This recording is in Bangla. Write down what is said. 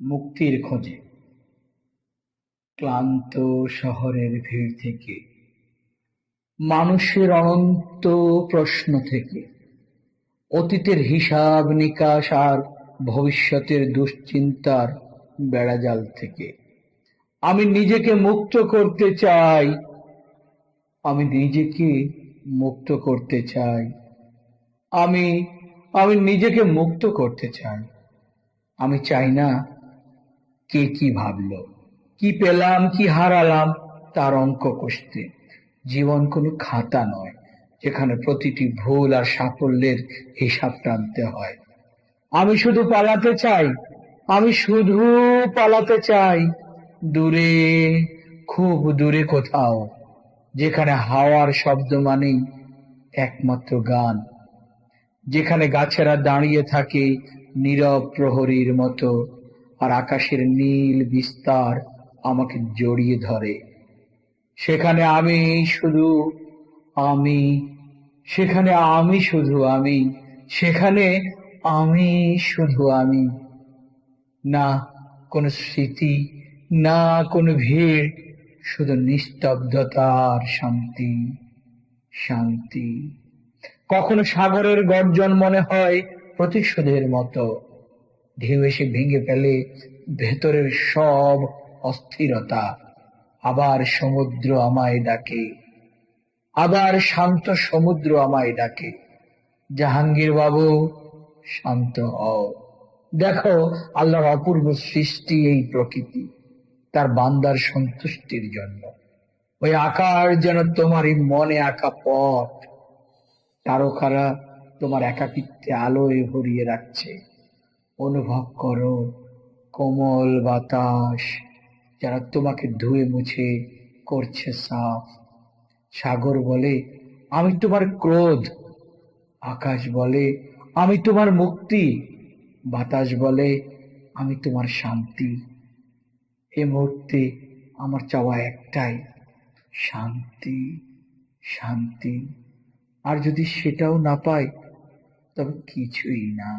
মুক্তির খোঁজে। ক্লান্ত শহরের ভিড় থেকে, মানুষের অনন্ত প্রশ্ন থেকে, অতীতের হিসাব নিকাশ আর ভবিষ্যতের দুশ্চিন্তার বেড়াজাল থেকে আমি নিজেকে মুক্ত করতে চাই। আমি নিজেকে মুক্ত করতে চাই। আমি আমি নিজেকে মুক্ত করতে চাই। আমি চাই না কে কি ভাবলো, কি পেলাম কি হারালাম তার অঙ্ক কষতে। জীবন কোনো খাতা নয় যেখানে প্রতিটি ভুল আর সাফল্যের হিসাব টানতে হয়। আমি শুধু পালাতে চাই। আমি শুধু পালাতে চাই দূরে, খুব দূরে কোথাও, যেখানে হাওয়ার শব্দ মানেই একমাত্র গান, যেখানে গাছেরা দাঁড়িয়ে থাকে নীরব প্রহরীর মতো, আর আকাশের নীল বিস্তার আমাকে জড়িয়ে ধরে। সেখানে আমি শুধু আমি, সেখানে আমি শুধু আমি, সেখানে আমি শুধু আমি। না কোনো স্মৃতি, না কোনো ভিড়, শুধু নিস্তব্ধতার শান্তি। শান্তি। কখনো সাগরের গর্জন মনে হয় প্রতিশোধের মতো, ঢেউ এসে ভেঙে ফেলে ভেতরের সব অস্থিরতা। আবার সমুদ্র আমায় ডাকে, আবার শান্ত সমুদ্র আমায় ডাকে, জাহাঙ্গীর বাবু, শান্ত হও। দেখো, আল্লাহর অপূর্ব সৃষ্টি এই প্রকৃতি, তার বান্দার সন্তুষ্টির জন্য। ওই আকার যেন তোমারই মনে আঁকা পথ, তারকারা তোমার একাকিত্বে আলোয় ভরিয়ে রাখছে। অনুভব করো কোমল বাতাস যারা তোমাকে ধুয়ে মুছে করছে সাফ। সাগর বলে আমি তোমার ক্রোধ, আকাশ বলে আমি তোমার মুক্তি, বাতাস বলে আমি তোমার শান্তি। এ মুহূর্তে আমার চাওয়া একটাই, শান্তি, শান্তি। আর যদি সেটাও না পাই তবে কিছুই না।